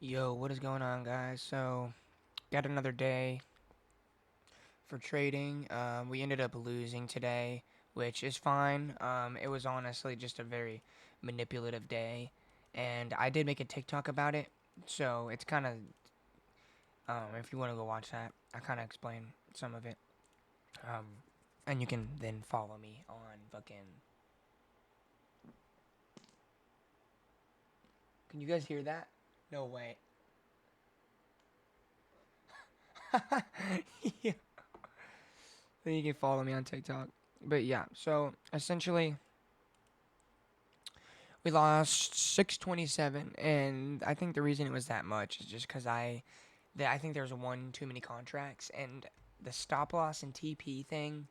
Yo, what is going on, guys? So, got another day for trading. We ended up losing today, which is fine. It was honestly just a very manipulative day, and I did make a TikTok about it. So it's kind of, if you want to go watch that, I kind of explain some of it. Um, and you can then follow me on fucking. Can you guys hear that? No way. Yeah. Then you can follow me on TikTok. But yeah, so essentially we lost 627, and I think the reason it was that much is just because I think there's one too many contracts, and the stop loss and TP thing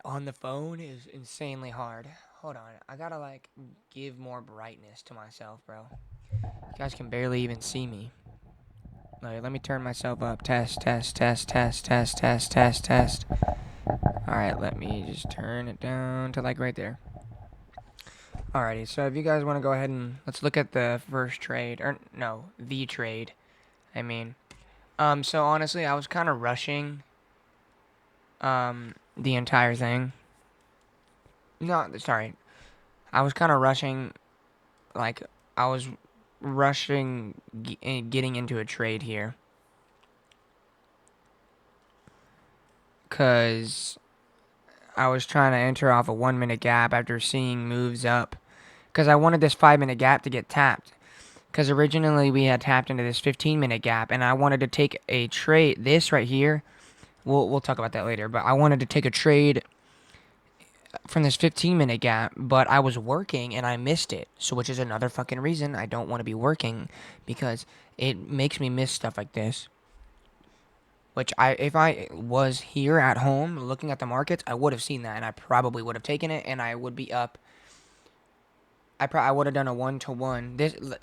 on the phone is insanely hard. Hold on, I gotta like give more brightness to myself, bro. You guys can barely even see me. Like, let me turn myself up. Test, test, test, test, test, test, test, test. All right, let me just turn it down to like right there. Alrighty, so if you guys want to go ahead and let's look at the first trade, or no, the trade. I mean, so honestly, I was kind of rushing, the entire thing. No, sorry, I was kind of rushing, like I was rushing getting into a trade here, cause I was trying to enter off a 1 minute gap after seeing moves up, cause I wanted this 5 minute gap to get tapped. Because originally we had tapped into this 15 minute gap, and I wanted to take a trade. This right here, we'll talk about that later. But I wanted to take a trade from this 15 minute gap, but I was working and I missed it. So which is another fucking reason I don't want to be working, because it makes me miss stuff like this. Which if I was here at home looking at the markets, I would have seen that, and I probably would have taken it, and I would be up. I would have done a 1-to-1.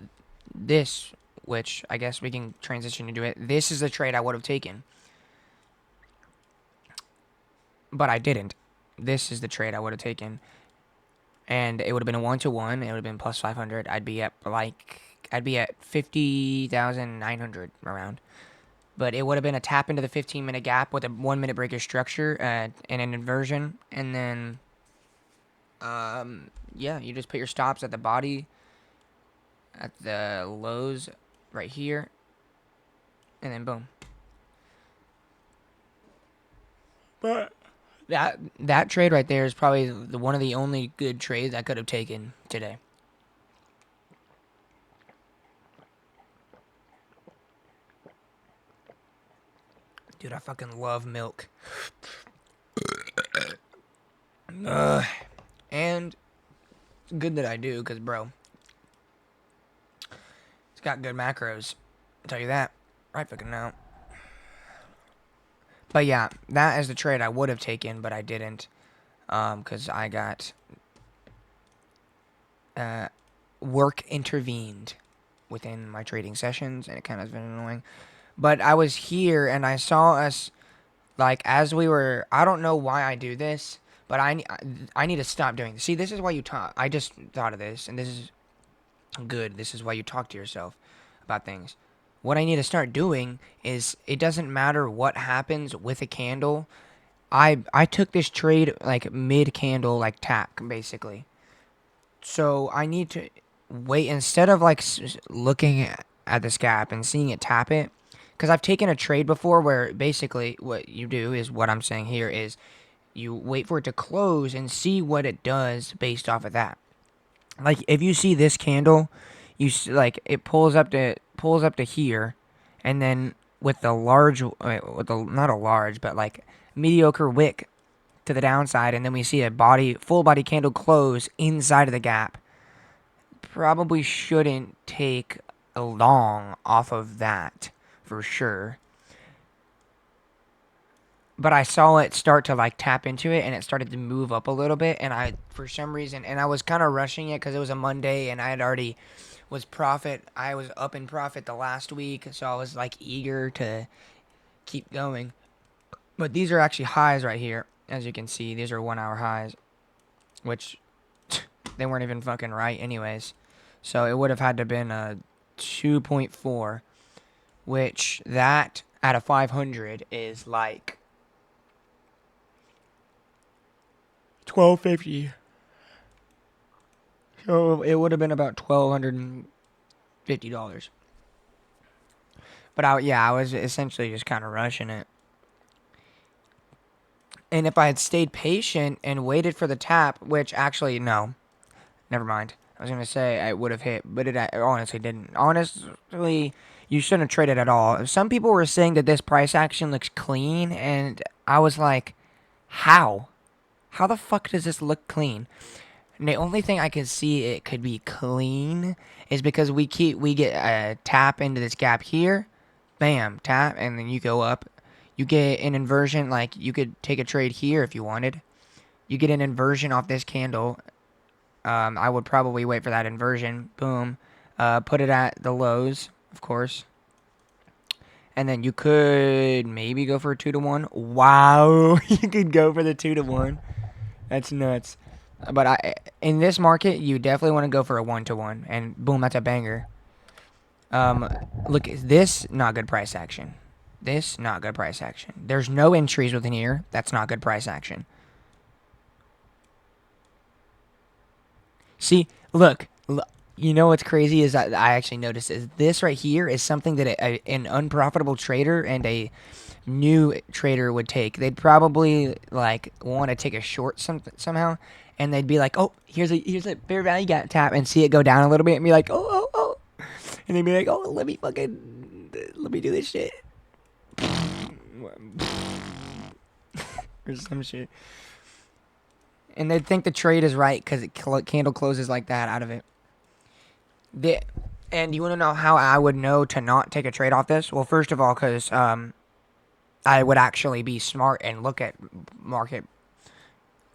This, which I guess we can transition into it. This is the trade I would have taken, but I didn't. This is the trade I would have taken, and it would have been a 1-to-1. It would have been plus 500. I'd be at 50,900 around. But it would have been a tap into the 15 minute gap with a 1 minute breaker structure and an inversion, and then yeah, you just put your stops at the body, at the lows right here, and then boom. But that trade right there is probably one of the only good trades I could have taken today. Dude, I fucking love milk. Uh, and it's good that I do, because, bro, it's got good macros. I'll tell you that right fucking now. But yeah, that is the trade I would have taken, but I didn't. Because I got work intervened within my trading sessions, and it kind of has been annoying. But I was here, and I saw us, like, as we were. I don't know why I do this, but I need to stop doing this. See, this is why you talk. I just thought of this, and this is good. This is why you talk to yourself about things. What I need to start doing is, it doesn't matter what happens with a candle. I took this trade like mid candle, like tap basically. So I need to wait instead of like looking at this gap and seeing it tap it, because I've taken a trade before where basically what you do is what I'm saying here is you wait for it to close and see what it does based off of that. Like if you see this candle, like it pulls up to here, and then with the large with the not a large but like mediocre wick to the downside, and then we see a full body candle close inside of the gap. Probably shouldn't take a long off of that for sure. But I saw it start to like tap into it, and it started to move up a little bit, and I for some reason, and I was kind of rushing it because it was a Monday, and I had already I was up in profit the last week, so I was like eager to keep going. But these are actually highs right here, as you can see. These are 1 hour highs, which they weren't even fucking right anyways. So it would have had to been a 2.4, which that out of 500 is like 1250. So it would have been about $1,250. But I was essentially just kind of rushing it. And if I had stayed patient and waited for the tap, which actually, no, never mind. I was going to say I would have hit, but it honestly didn't. Honestly, you shouldn't have traded at all. Some people were saying that this price action looks clean, and I was like, how? How the fuck does this look clean? And the only thing I could see it could be clean is because we get a tap into this gap here, bam, tap, and then you go up. You get an inversion, like you could take a trade here if you wanted. You get an inversion off this candle. I would probably wait for that inversion. Boom. Put it at the lows, of course. And then you could maybe go for a 2-to-1. Wow, you could go for the 2-to-1. That's nuts. But in this market, you definitely want to go for a 1-to-1, and boom, that's a banger. Look, this not good price action. This not good price action. There's no entries within here. That's not good price action. See, look. You know what's crazy is that I actually noticed is this right here is something that an unprofitable trader and a new trader would take. They'd probably like want to take a short somehow, and they'd be like, "Oh, here's a fair value gap tap," and see it go down a little bit, and be like, "Oh," and they'd be like, "Oh, let me do this shit," or some shit, and they'd think the trade is right because candle closes like that out of it. And you want to know how I would know to not take a trade off this? Well, first of all, because I would actually be smart and look at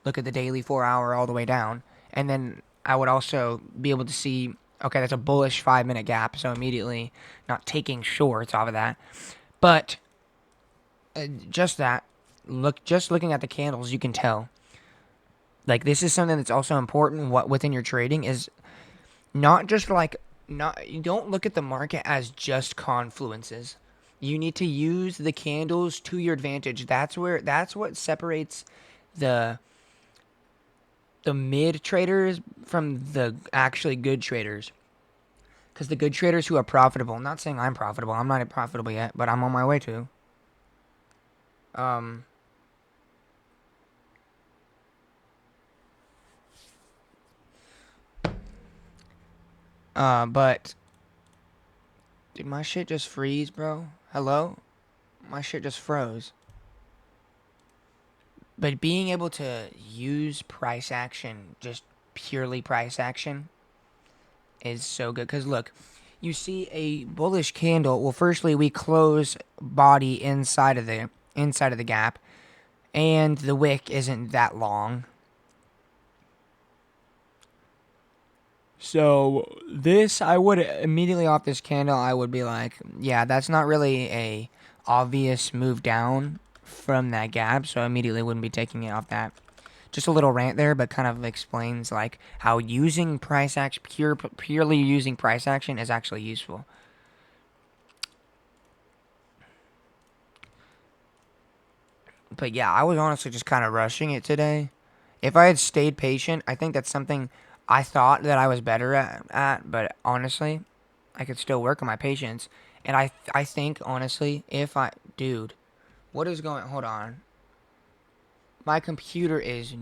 the daily 4-hour all the way down, and then I would also be able to see, okay, that's a bullish 5-minute gap, so immediately not taking shorts off of that. But just looking at the candles, you can tell. Like, this is something that's also important. What within your trading is not just like you don't look at the market as just confluences. You need to use the candles to your advantage. That's what separates the mid traders from the actually good traders. Because the good traders who are profitable, I'm not saying I'm profitable. I'm not profitable yet, but I'm on my way to. But did my shit just freeze, bro? Hello? My shit just froze. But being able to use price action, just purely price action, is so good. Because look, you see a bullish candle. Well, firstly, we close body inside of the gap, and the wick isn't that long. So this, I would immediately off this candle, I would be like, yeah, that's not really a obvious move down from that gap, so I immediately wouldn't be taking it off that. Just a little rant there, but kind of explains like how using price action, purely using price action is actually useful. But yeah, I was honestly just kind of rushing it today. If I had stayed patient, I think that's something I thought that I was better at, but honestly, I could still work on my patience. And I think honestly, dude, what is going? Hold on, my computer is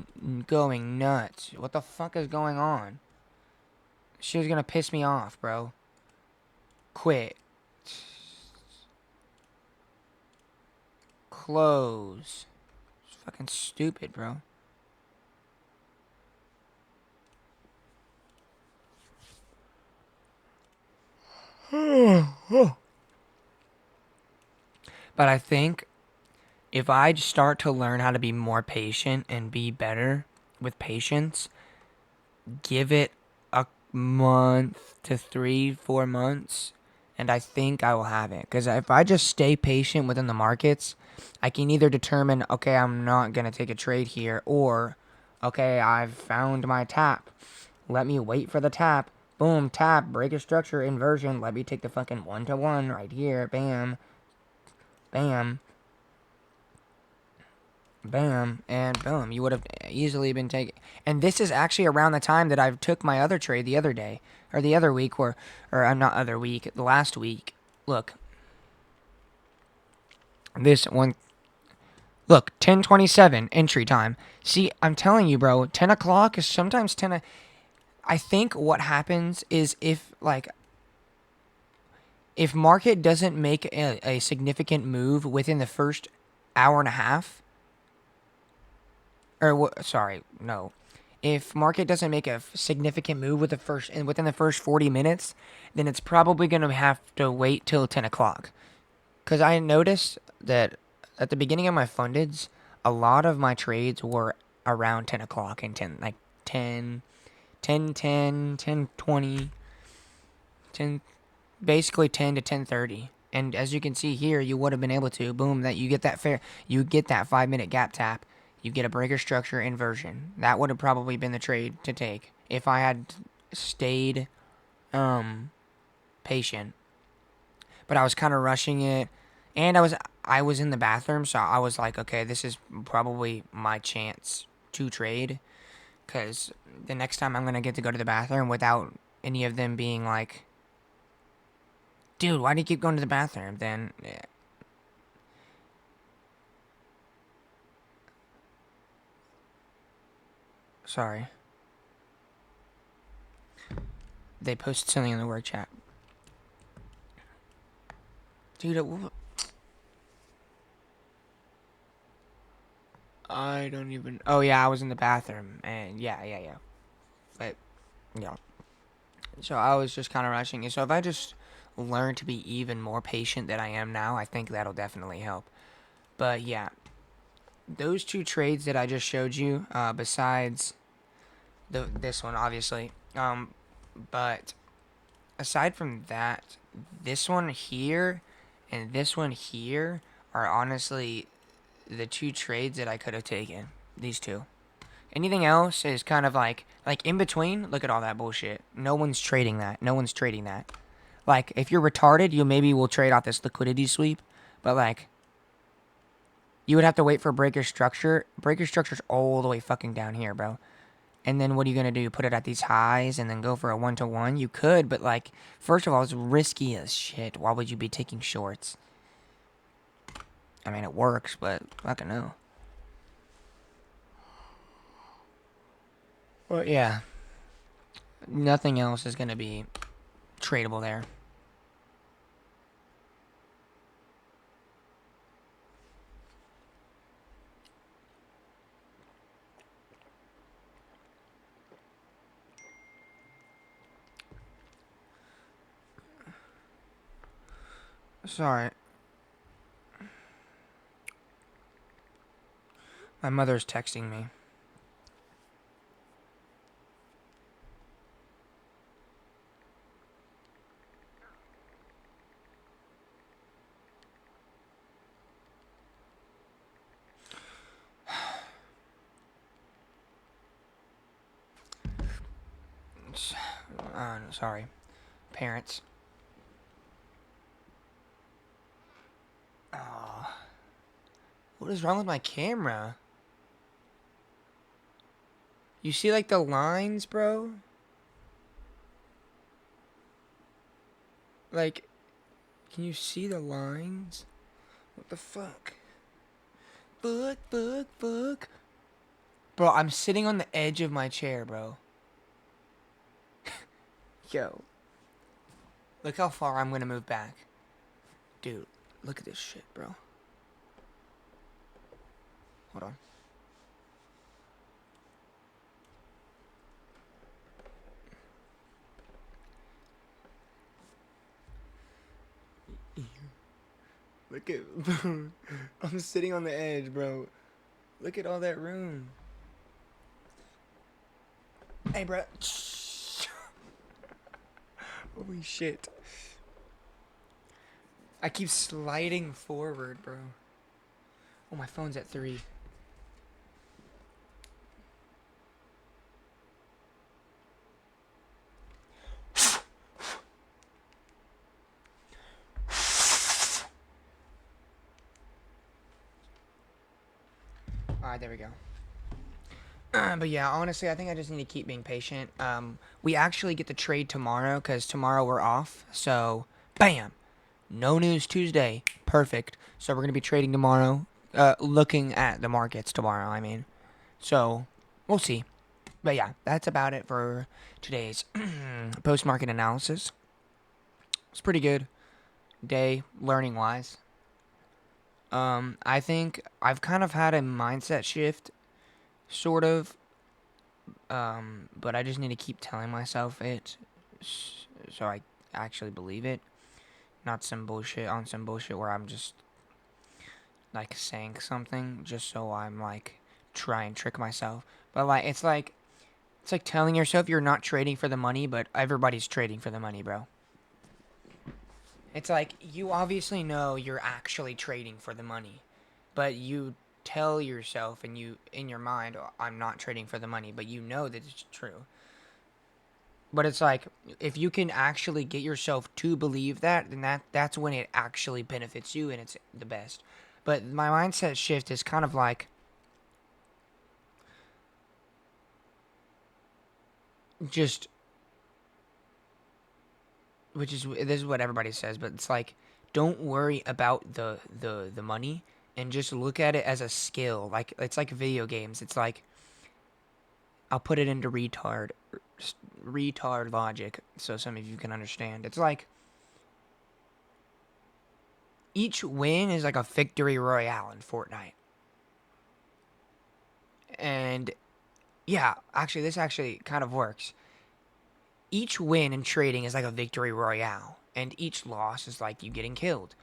going nuts. What the fuck is going on? She's gonna piss me off, bro. Quit. Close. It's fucking stupid, bro. But I think if I start to learn how to be more patient and be better with patience, give it a month to 3-4 months, and I think I will have it. Because if I just stay patient within the markets, I can either determine, okay, I'm not going to take a trade here, or, okay, I've found my tap. Let me wait for the tap, Boom, tap, break a structure, inversion. Let me take the fucking 1-to-1 right here. Bam. Bam. Bam. And boom. You would have easily been taken. And this is actually around the time that I took my other trade the other day. Or the other week. Or not other week. The last week. Look. This one. Look. 10:27 entry time. See, I'm telling you, bro. 10 o'clock is sometimes 10. I think what happens is if, like, if market doesn't make a significant move within the first hour and a half, or sorry, no, if market doesn't make a significant move within the first 40 minutes, then it's probably going to have to wait till 10 o'clock. Because I noticed that at the beginning of my fundeds, a lot of my trades were around 10 o'clock and 10, like 10, 10, 10, 10, 20, 10, basically 10 to 10:30. And as you can see here, you would have been able to boom that you get that 5-minute gap tap, you get a breaker structure inversion. That would have probably been the trade to take if I had stayed patient. But I was kind of rushing it, and I was in the bathroom, so I was like, okay, this is probably my chance to trade, because the next time I'm gonna get to go to the bathroom without any of them being like, dude, why do you keep going to the bathroom? Then, yeah. Sorry. They posted something in the work chat. Dude, I don't even. Oh yeah, I was in the bathroom, and yeah. But yeah, so I was just kind of rushing it. So if I just learn to be even more patient than I am now, I think that'll definitely help. But yeah, those two trades that I just showed you, besides this one, obviously, but aside from that, this one here and this one here are honestly the two trades that I could have taken. These two. Anything else is kind of like in between. Look at all that bullshit. No one's trading that. No one's trading that. Like, if you're retarded, you maybe will trade off this liquidity sweep, but like, you would have to wait for breaker structure. Breaker structure's all the way fucking down here, bro. And then what are you gonna do? Put it at these highs and then go for a 1-to-1? You could, but like, first of all, it's risky as shit. Why would you be taking shorts? I mean, it works, but fucking no. Well, yeah. Nothing else is gonna be tradable there. Sorry. My mother's texting me. Sorry. Parents. Oh, what is wrong with my camera? You see like the lines, bro? Like, can you see the lines? What the fuck? Fuck. Bro, I'm sitting on the edge of my chair, bro. Yo. Look how far I'm gonna move back. Dude, look at this shit, bro. Hold on. Look at... I'm sitting on the edge, bro. Look at all that room. Hey, bro. Holy shit. I keep sliding forward, bro. Oh, my phone's at 3. Alright, there we go. But yeah, honestly, I think I just need to keep being patient. We actually get to trade tomorrow because tomorrow we're off. So, bam! No news Tuesday. Perfect. So we're going to be trading tomorrow. Looking at the markets tomorrow, I mean. So, we'll see. But yeah, that's about it for today's post-market analysis. It's pretty good day, learning-wise. I think I've kind of had a mindset shift, sort of. But I just need to keep telling myself it, so I actually believe it. Not some bullshit on some bullshit where I'm just like saying something just so I'm like try and trick myself. But like it's like telling yourself you're not trading for the money, but everybody's trading for the money, bro. It's like you obviously know you're actually trading for the money, but you tell yourself and you in your mind, "Oh, I'm not trading for the money," but you know that it's true. But it's like if you can actually get yourself to believe that, then that's when it actually benefits you and it's the best. But my mindset shift is kind of like just which is this is what everybody says, but it's like don't worry about the money and just look at it as a skill. Like it's like video games. It's like I'll put it into retard logic so some of you can understand. It's like each win is like a victory royale in Fortnite. And yeah, actually this actually kind of works. Each win in trading is like a victory royale and each loss is like you getting killed.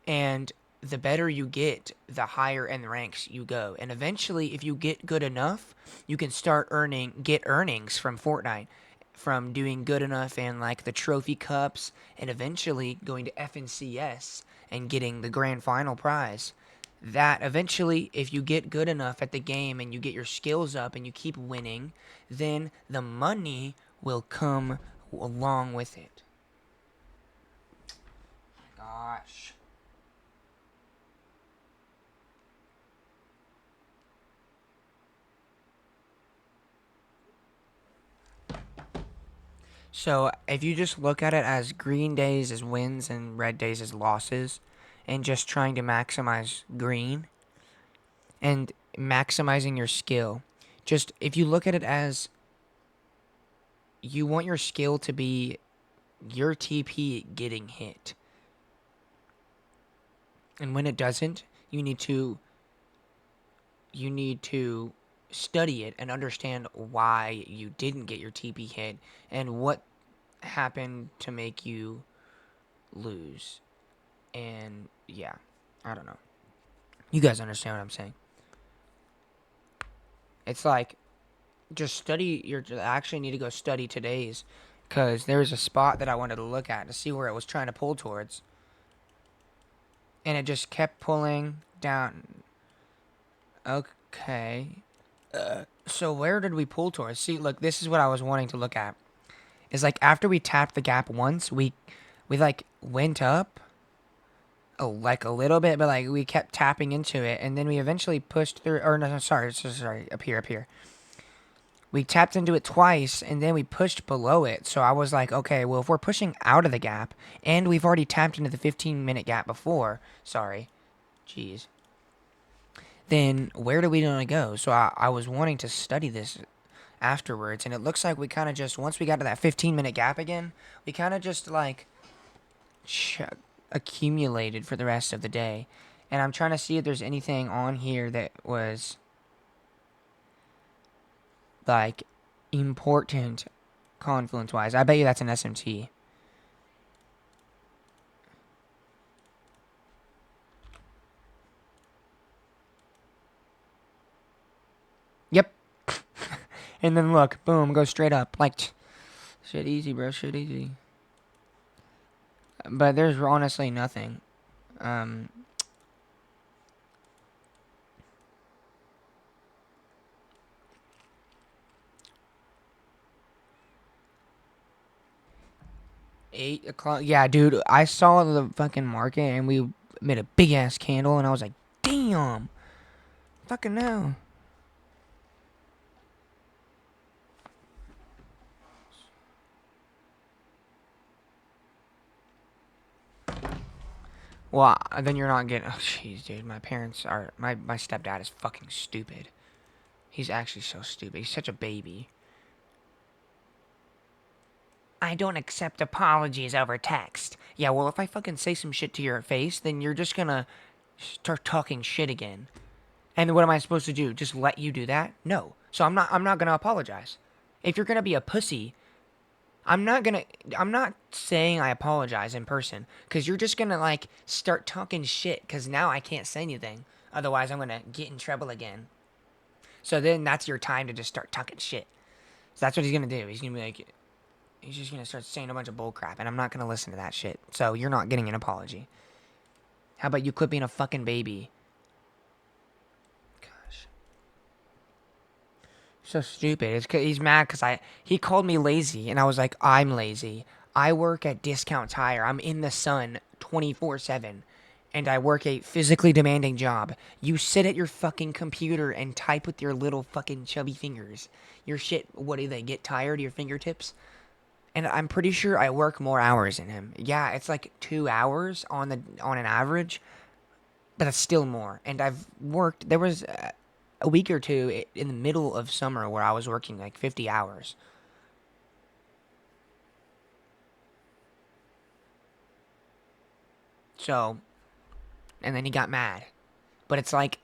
And the better you get, the higher in the ranks you go. And eventually, if you get good enough, you can start get earnings from Fortnite, from doing good enough in like the trophy cups, and eventually going to FNCS and getting the grand final prize. That eventually, if you get good enough at the game and you get your skills up and you keep winning, then the money will come along with it. Gosh. So if you just look at it as green days as wins and red days as losses, and just trying to maximize green and maximizing your skill, just if you look at it as you want your skill to be your TP getting hit, and when it doesn't, you need to study it and understand why you didn't get your TP hit and what happened to make you lose. And yeah, I don't know. You guys understand what I'm saying? It's like just study your. I actually need to go study today's, because there was a spot that I wanted to look at to see where it was trying to pull towards, and it just kept pulling down. Okay. So where did we pull towards? See, look, this is what I was wanting to look at. Is like after we tapped the gap once, we like went up like a little bit, but like we kept tapping into it, and then we eventually pushed through. Or no, sorry, up here. We tapped into it twice, and then we pushed below it. So I was like, okay, well, if we're pushing out of the gap, and we've already tapped into the 15-minute gap before, sorry, jeez, then where do we want to go? So I was wanting to study this afterwards, and it looks like we kind of just, once we got to that 15-minute gap again, we kind of just like accumulated for the rest of the day. And I'm trying to see if there's anything on here that was like important confluence wise. I bet you that's an SMT. Yep. And then look, boom, go straight up. Like, shit easy, bro. Shit easy. But there's honestly nothing. Um, 8 o'clock. Yeah, dude. I saw the fucking market and we made a big ass candle, and I was like, damn. Fucking no. Well, then you're not getting. Oh, jeez, dude. My parents are. My stepdad is fucking stupid. He's actually so stupid. He's such a baby. I don't accept apologies over text. Yeah, well, if I fucking say some shit to your face, then you're just gonna start talking shit again. And what am I supposed to do? Just let you do that? No. So I'm not gonna apologize. If you're gonna be a pussy, I'm not saying I apologize in person, because you're just gonna like start talking shit, because now I can't say anything. Otherwise I'm gonna get in trouble again. So then that's your time to just start talking shit. So that's what he's gonna do. He's gonna be like, he's just gonna start saying a bunch of bullcrap, and I'm not gonna listen to that shit. So you're not getting an apology. How about you quit being a fucking baby? Gosh. So stupid. He's mad because he called me lazy, and I was like, I'm lazy. I work at Discount Tire. I'm in the sun 24/7, and I work a physically demanding job. You sit at your fucking computer and type with your little fucking chubby fingers. Your shit, what do they get tired? Your fingertips? And I'm pretty sure I work more hours than him. Yeah, it's like 2 hours on an average, but it's still more. And I've worked. There was a week or two in the middle of summer where I was working like 50 hours. So, and then he got mad. But it's like,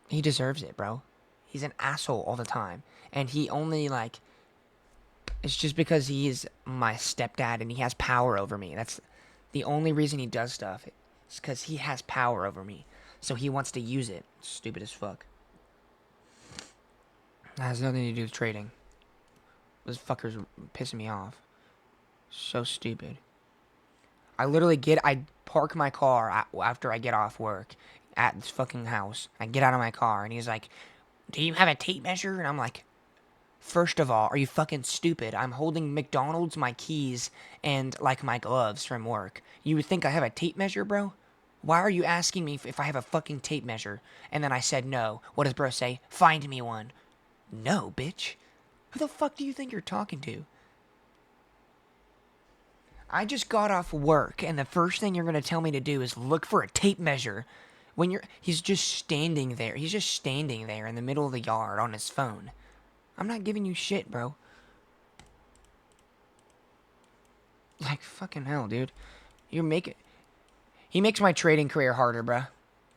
he deserves it, bro. He's an asshole all the time. And he only, like, it's just because he's my stepdad and he has power over me. That's the only reason he does stuff. It's because he has power over me. So he wants to use it. Stupid as fuck. That has nothing to do with trading. This fucker's pissing me off. So stupid. I park my car after I get off work at this fucking house. I get out of my car and he's like, do you have a tape measure? And I'm like, first of all, are you fucking stupid? I'm holding McDonald's, my keys, and like my gloves from work. You would think I have a tape measure, bro? Why are you asking me if I have a fucking tape measure? And then I said no. What does bro say? Find me one. No, bitch. Who the fuck do you think you're talking to? I just got off work, and the first thing you're gonna tell me to do is look for a tape measure. He's just standing there. He's just standing there in the middle of the yard on his phone. I'm not giving you shit, bro. Like, fucking hell, dude. He makes my trading career harder, bro.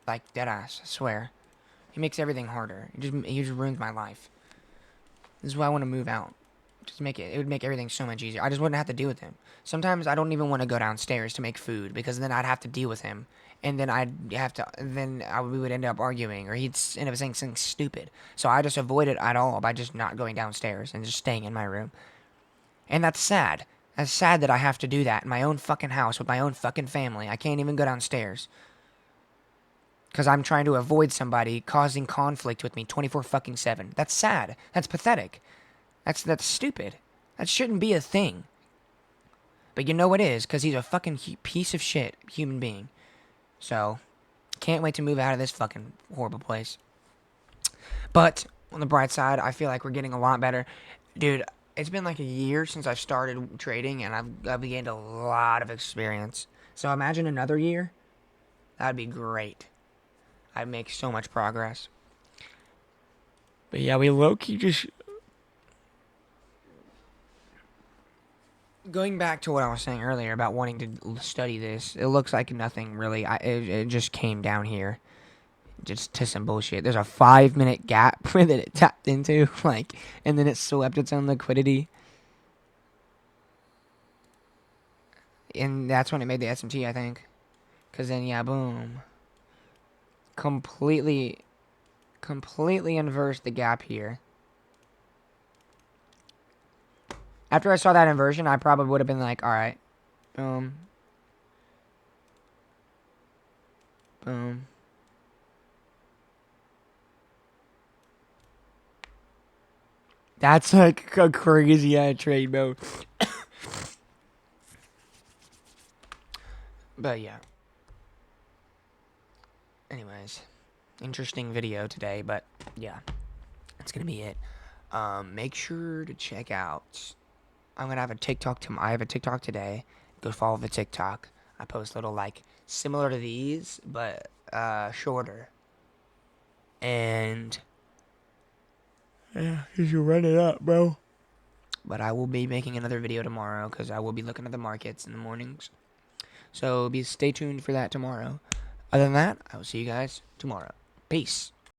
Like, deadass, I swear. He makes everything harder. He just ruins my life. This is why I want to move out. It would make everything so much easier. I just wouldn't have to deal with him. Sometimes I don't even want to go downstairs to make food because then I'd have to deal with him. And then we would end up arguing or he'd end up saying something stupid. So I just avoid it at all by just not going downstairs and just staying in my room. And that's sad. That's sad that I have to do that in my own fucking house with my own fucking family. I can't even go downstairs. Because I'm trying to avoid somebody causing conflict with me 24/7. That's sad. That's pathetic. That's stupid. That shouldn't be a thing. But you know it is, because he's a fucking piece of shit human being. So, can't wait to move out of this fucking horrible place. But, on the bright side, I feel like we're getting a lot better. Dude, it's been like a year since I've started trading, and I've gained a lot of experience. So imagine another year. That'd be great. I'd make so much progress. But yeah, we low-key just... Going back to what I was saying earlier about wanting to study this, it looks like nothing really. It just came down here, just to some bullshit. There's a 5-minute gap that it tapped into, like, and then it swept its own liquidity, and that's when it made the SMT, I think. Cause then yeah, boom, completely inversed the gap here. After I saw that inversion, I probably would have been like, alright. Boom. Boom. That's like a crazy trade, bro. But yeah. Anyways. interesting video today, but yeah, that's gonna be it. Make sure to check out. I'm gonna have a TikTok. I have a TikTok today. Go follow the TikTok. I post little like similar to these, but shorter. And yeah, you should run it up, bro. But I will be making another video tomorrow because I will be looking at the markets in the mornings. So stay tuned for that tomorrow. Other than that, I will see you guys tomorrow. Peace.